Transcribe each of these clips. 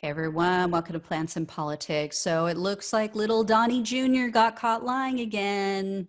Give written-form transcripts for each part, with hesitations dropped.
Hey everyone, welcome to Plants and Politics. So it looks like little Donnie Jr. got caught lying again.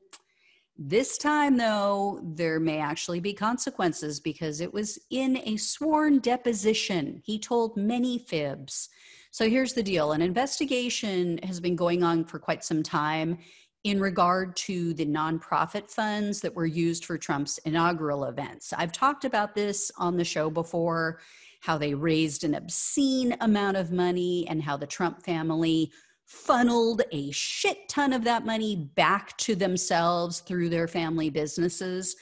This time, though, there may actually be consequences because it was in a sworn deposition. He told many fibs. So here's the deal. An investigation has been going on for quite some time in regard to the nonprofit funds that were used for Trump's inaugural events. I've talked about this on the show before, how they raised an obscene amount of money and how the Trump family funneled a shit ton of that money back to themselves through their family businesses.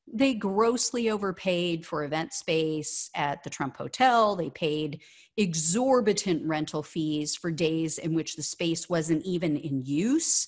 They grossly overpaid for event space at the Trump Hotel. They paid exorbitant rental fees for days in which the space wasn't even in use.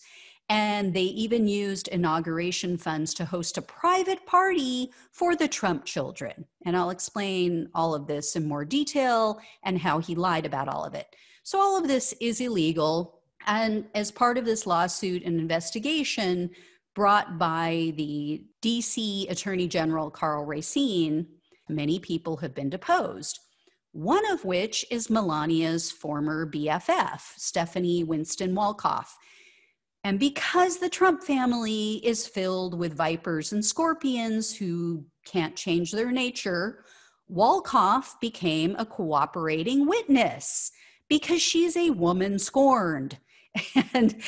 And they even used inauguration funds to host a private party for the Trump children. And I'll explain all of this in more detail and how he lied about all of it. So all of this is illegal. And as part of this lawsuit and investigation brought by the DC Attorney General Karl Racine, many people have been deposed. One of which is Melania's former BFF, Stephanie Winston Wolkoff. And because the Trump family is filled with vipers and scorpions who can't change their nature, Wolkoff became a cooperating witness because she's a woman scorned. And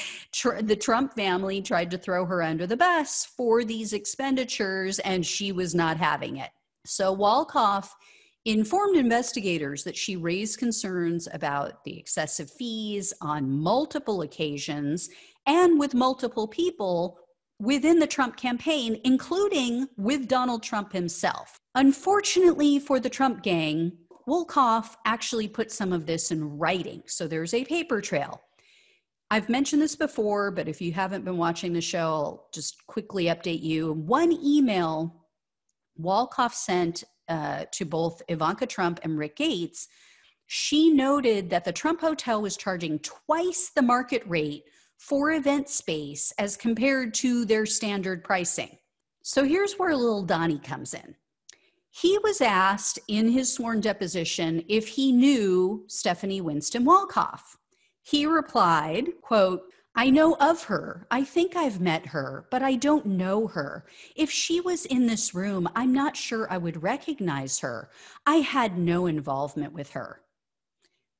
the Trump family tried to throw her under the bus for these expenditures, and she was not having it. So Wolkoff informed investigators that she raised concerns about the excessive fees on multiple occasions and with multiple people within the Trump campaign, including with Donald Trump himself. Unfortunately for the Trump gang, Wolkoff actually put some of this in writing, so there's a paper trail. I've mentioned this before, but if you haven't been watching the show, I'll just quickly update you. One email Wolkoff sent to both Ivanka Trump and Rick Gates, she noted that the Trump Hotel was charging twice the market rate for event space as compared to their standard pricing. So here's where little Donnie comes in. He was asked in his sworn deposition if he knew Stephanie Winston Wolkoff. He replied, quote, "I know of her. I think I've met her, but I don't know her. If she was in this room, I'm not sure I would recognize her. I had no involvement with her."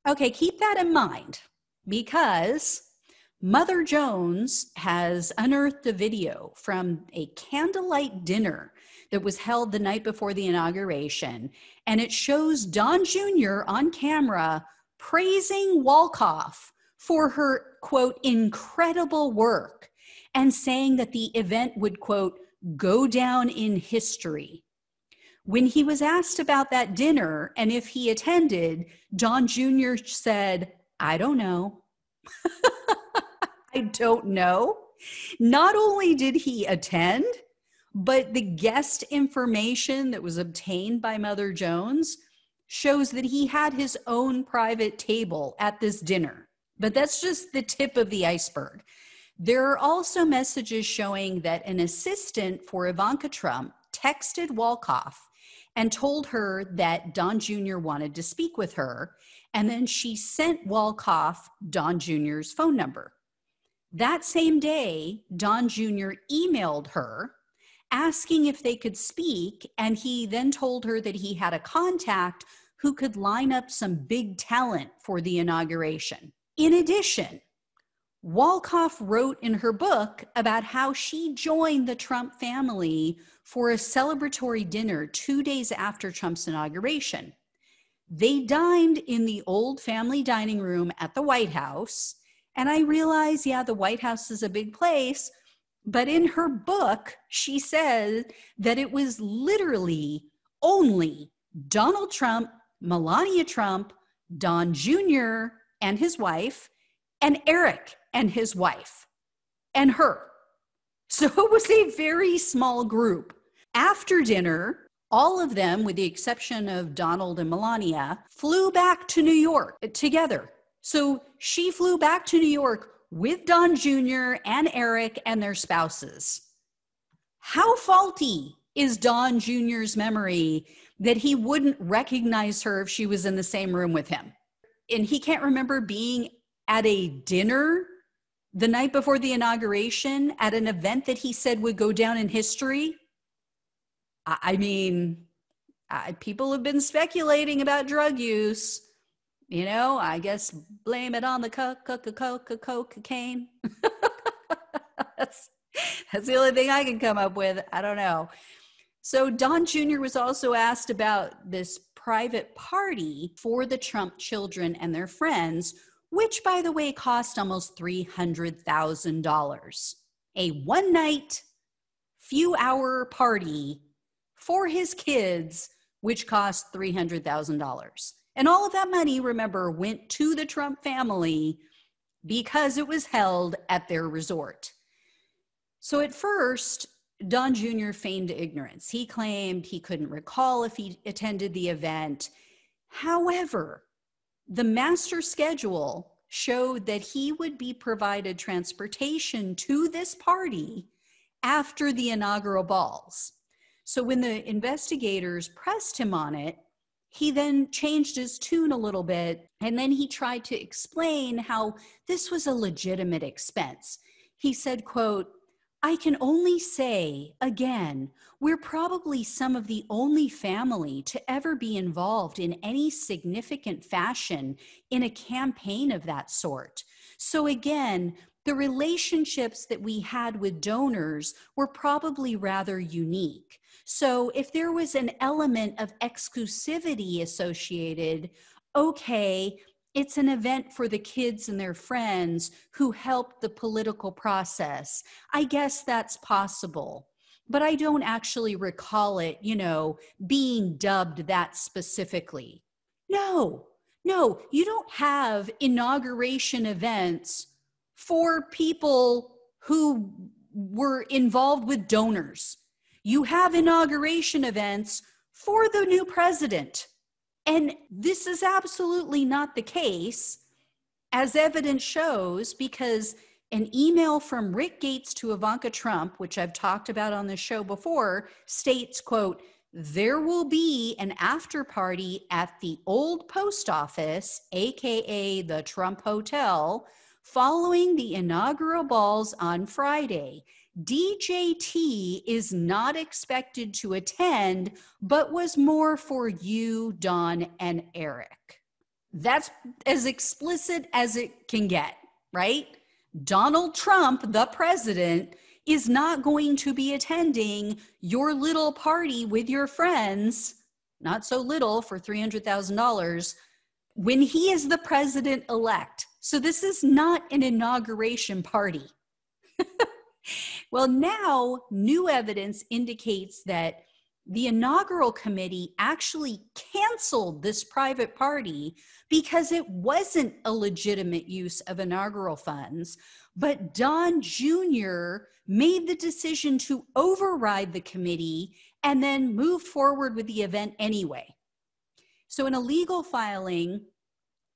Okay, keep that in mind because Mother Jones has unearthed a video from a candlelight dinner that was held the night before the inauguration, and it shows Don Jr. on camera praising Wolkoff for her, quote, incredible work and saying that the event would, quote, go down in history. When he was asked about that dinner and if he attended, Don Jr. said, "I don't know." I don't know. Not only did he attend, but the guest information that was obtained by Mother Jones shows that he had his own private table at this dinner. But that's just the tip of the iceberg. There are also messages showing that an assistant for Ivanka Trump texted Wolkoff and told her that Don Jr. wanted to speak with her, and then she sent Wolkoff Don Jr.'s phone number. That same day, Don Jr. emailed her asking if they could speak, and he then told her that he had a contact who could line up some big talent for the inauguration. In addition, Wolkoff wrote in her book about how she joined the Trump family for a celebratory dinner 2 days after Trump's inauguration. They dined in the old family dining room at the White House. And I realize, yeah, the White House is a big place, but in her book, she said that it was literally only Donald Trump, Melania Trump, Don Jr. and his wife, and Eric and his wife, and her. So it was a very small group. After dinner, all of them, with the exception of Donald and Melania, flew back to New York together. So she flew back to New York with Don Jr. and Eric and their spouses. How faulty is Don Jr.'s memory that he wouldn't recognize her if she was in the same room with him? and he can't remember being at a dinner the night before the inauguration at an event that he said would go down in history. I mean, people have been speculating about drug use. You know, I guess blame it on the cocaine. That's the only thing I can come up with. I don't know. So Don Jr. was also asked about this private party for the Trump children and their friends, which, by the way, cost almost $300,000. A one-night, few-hour party for his kids, which cost $300,000. And all of that money, remember, went to the Trump family because it was held at their resort. So at first, Don Jr. feigned ignorance. He claimed he couldn't recall if he attended the event. However, the master schedule showed that he would be provided transportation to this party after the inaugural balls. So when the investigators pressed him on it, he then changed his tune a little bit, and then he tried to explain how this was a legitimate expense. He said, quote, "I can only say, again, we're probably some of the only family to ever be involved in any significant fashion in a campaign of that sort. So again, the relationships that we had with donors were probably rather unique. So if there was an element of exclusivity associated, okay, it's an event for the kids and their friends who helped the political process. I guess that's possible. But I don't actually recall it, being dubbed that specifically." No, you don't have inauguration events for people who were involved with donors. You have inauguration events for the new president. And this is absolutely not the case, as evidence shows, because an email from Rick Gates to Ivanka Trump, which I've talked about on the show before, states, quote, "There will be an after party at the old post office, aka the Trump Hotel, following the inaugural balls on Friday. DJT is not expected to attend, but was more for you, Don, and Eric." That's as explicit as it can get, right? Donald Trump, the president, is not going to be attending your little party with your friends, not so little for $300,000, when he is the president-elect. So this is not an inauguration party. Well, now new evidence indicates that the inaugural committee actually canceled this private party because it wasn't a legitimate use of inaugural funds, but Don Jr. made the decision to override the committee and then moved forward with the event anyway. So in a legal filing,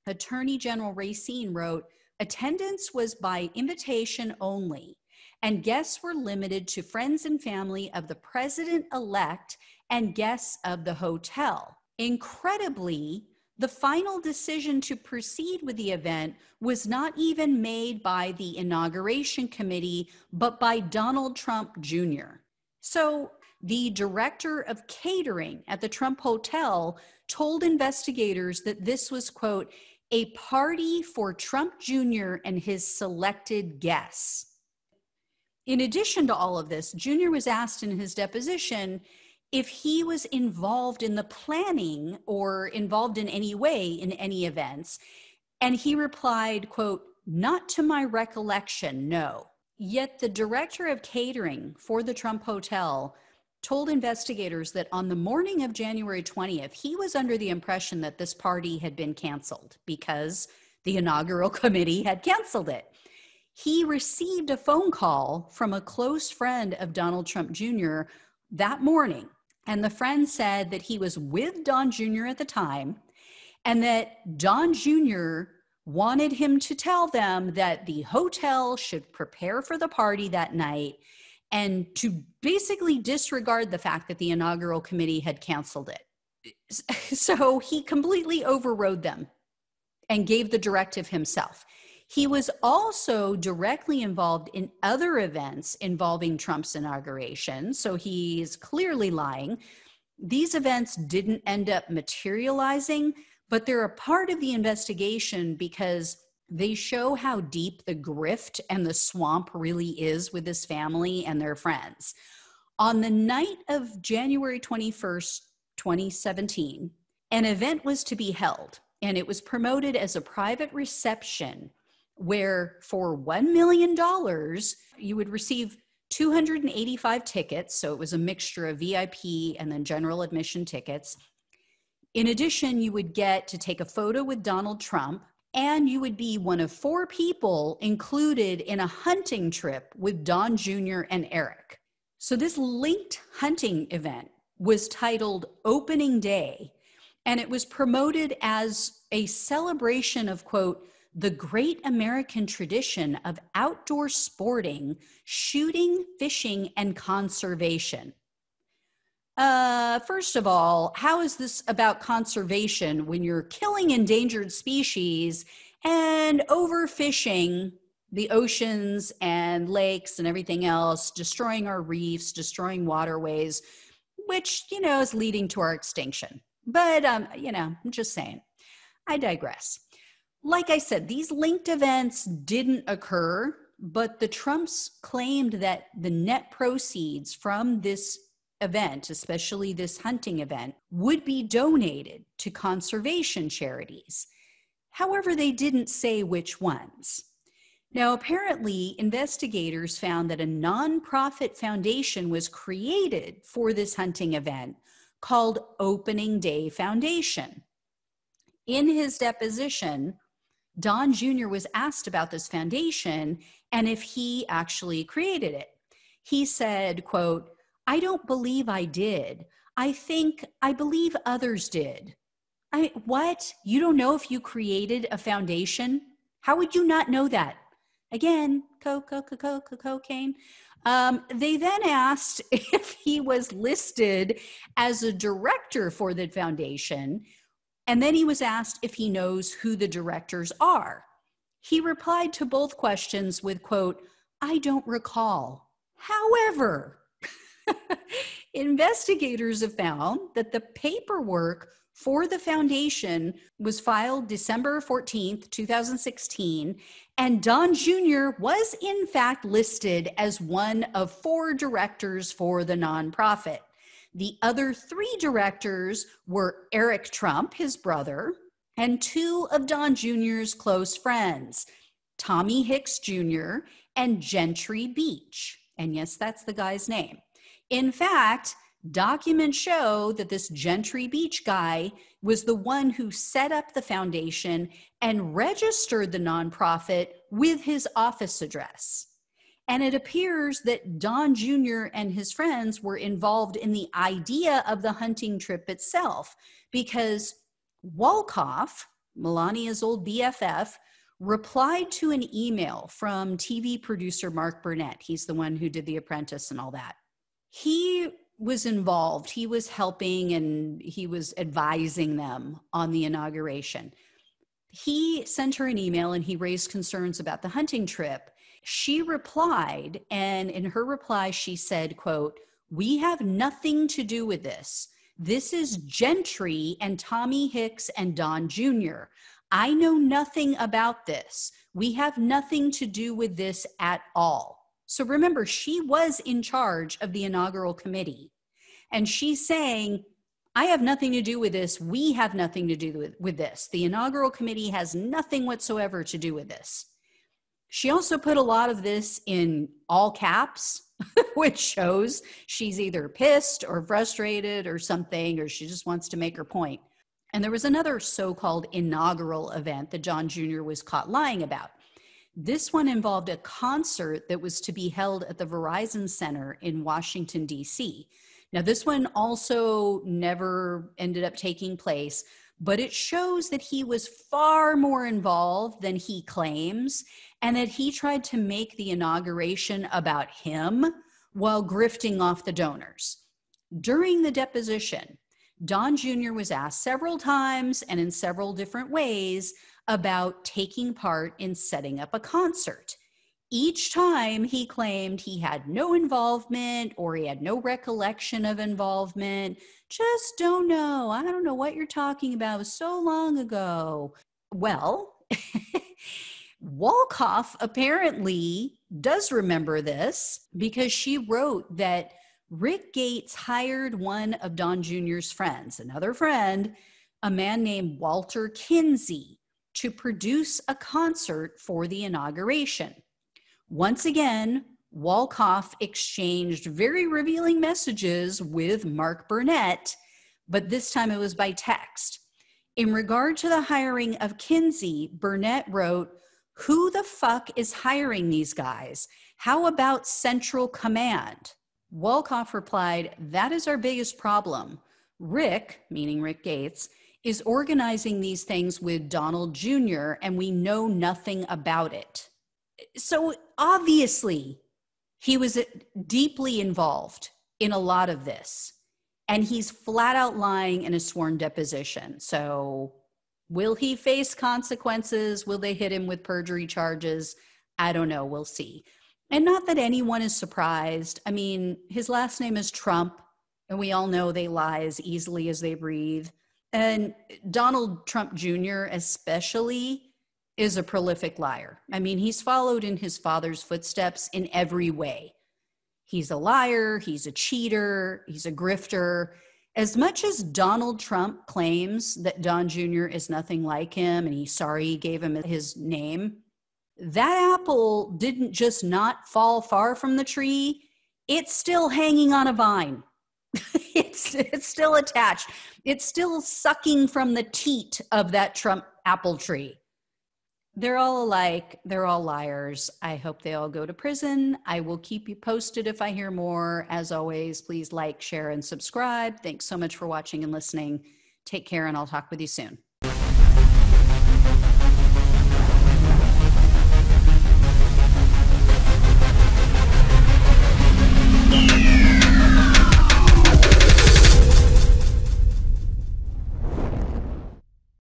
Attorney General Racine wrote, "Attendance was by invitation only, and guests were limited to friends and family of the president-elect and guests of the hotel. Incredibly, the final decision to proceed with the event was not even made by the inauguration committee, but by Donald Trump Jr." So the director of catering at the Trump Hotel told investigators that this was, quote, "a party for Trump Jr. and his selected guests." In addition to all of this, Jr. was asked in his deposition if he was involved in the planning or involved in any way in any events. And he replied, quote, "Not to my recollection, no." Yet the director of catering for the Trump Hotel told investigators that on the morning of January 20th, he was under the impression that this party had been canceled because the inaugural committee had canceled it. He received a phone call from a close friend of Donald Trump Jr. that morning, and the friend said that he was with Don Jr. at the time and that Don Jr. wanted him to tell them that the hotel should prepare for the party that night and to basically disregard the fact that the inaugural committee had canceled it. So he completely overrode them. and gave the directive himself. He was also directly involved in other events involving Trump's inauguration, so he's clearly lying. These events didn't end up materializing, but they're a part of the investigation because they show how deep the grift and the swamp really is with this family and their friends. On the night of January 21st, 2017, an event was to be held, and it was promoted as a private reception where for $1 million, you would receive 285 tickets. So it was a mixture of VIP and then general admission tickets. In addition, you would get to take a photo with Donald Trump, and you would be one of 4 people included in a hunting trip with Don Jr. and Eric. So this linked hunting event was titled Opening Day, and it was promoted as a celebration of, quote, the great American tradition of outdoor sporting, shooting, fishing, and conservation. First of all, how is this about conservation when you're killing endangered species and overfishing the oceans and lakes and everything else, destroying our reefs, destroying waterways, which, is leading to our extinction? But, I'm just saying. I digress. Like I said, these linked events didn't occur, but the Trumps claimed that the net proceeds from this event, especially this hunting event, would be donated to conservation charities. However, they didn't say which ones. Now, apparently, investigators found that a nonprofit foundation was created for this hunting event called Opening Day Foundation. In his deposition, Don Jr. was asked about this foundation and if he actually created it. He said, quote, I don't believe I did. I believe others did. What? You don't know if you created a foundation? How would you not know that? Again, cocaine. They then asked if he was listed as a director for the foundation, and then he was asked if he knows who the directors are. He replied to both questions with, quote, I don't recall. However, investigators have found that the paperwork for the foundation was filed December 14th, 2016, and Don Jr. was in fact listed as one of 4 directors for the nonprofit. The other 3 directors were Eric Trump, his brother, and 2 of Don Jr.'s close friends, Tommy Hicks Jr. and Gentry Beach. And yes, that's the guy's name. In fact, documents show that this Gentry Beach guy was the one who set up the foundation and registered the nonprofit with his office address. And it appears that Don Jr. and his friends were involved in the idea of the hunting trip itself because Wolkoff, Melania's old BFF, replied to an email from TV producer Mark Burnett. He's the one who did The Apprentice and all that. He was involved. He was helping and he was advising them on the inauguration. He sent her an email and he raised concerns about the hunting trip. She replied, and in her reply, she said, quote, we have nothing to do with this. This is Gentry and Tommy Hicks and Don Jr. I know nothing about this. We have nothing to do with this at all. So remember, she was in charge of the inaugural committee. And she's saying, I have nothing to do with this. We have nothing to do with this. The inaugural committee has nothing whatsoever to do with this. She also put a lot of this in all caps, which shows she's either pissed or frustrated or something, or she just wants to make her point. And there was another so-called inaugural event that Don Jr. was caught lying about. This one involved a concert that was to be held at the Verizon Center in Washington, D.C. Now, this one also never ended up taking place, but it shows that he was far more involved than he claims, and that he tried to make the inauguration about him while grifting off the donors. During the deposition, Don Jr. was asked several times and in several different ways about taking part in setting up a concert. Each time he claimed he had no involvement or he had no recollection of involvement. Just don't know. I don't know what you're talking about. It was so long ago. Well, Wolkoff apparently does remember this because she wrote that Rick Gates hired one of Don Jr.'s friends, another friend, a man named Walter Kinsey, to produce a concert for the inauguration. Once again, Wolkoff exchanged very revealing messages with Mark Burnett, but this time it was by text. In regard to the hiring of Kinsey, Burnett wrote, "Who the fuck is hiring these guys? How about Central Command?" Wolkoff replied, "That is our biggest problem. Rick," meaning Rick Gates, "is organizing these things with Donald Jr., and we know nothing about it." So obviously, he was deeply involved in a lot of this, and he's flat out lying in a sworn deposition. So will he face consequences? Will they hit him with perjury charges? I don't know. We'll see. And not that anyone is surprised. I mean, his last name is Trump, and we all know they lie as easily as they breathe. And Donald Trump Jr. especially is a prolific liar. I mean, he's followed in his father's footsteps in every way. He's a liar, he's a cheater, he's a grifter. As much as Donald Trump claims that Don Jr. is nothing like him and he's sorry he gave him his name, that apple didn't just not fall far from the tree, it's still hanging on a vine. It's still attached. It's still sucking from the teat of that Trump apple tree. They're all alike. They're all liars. I hope they all go to prison. I will keep you posted if I hear more. As always, please like, share, and subscribe. Thanks so much for watching and listening. Take care, and I'll talk with you soon.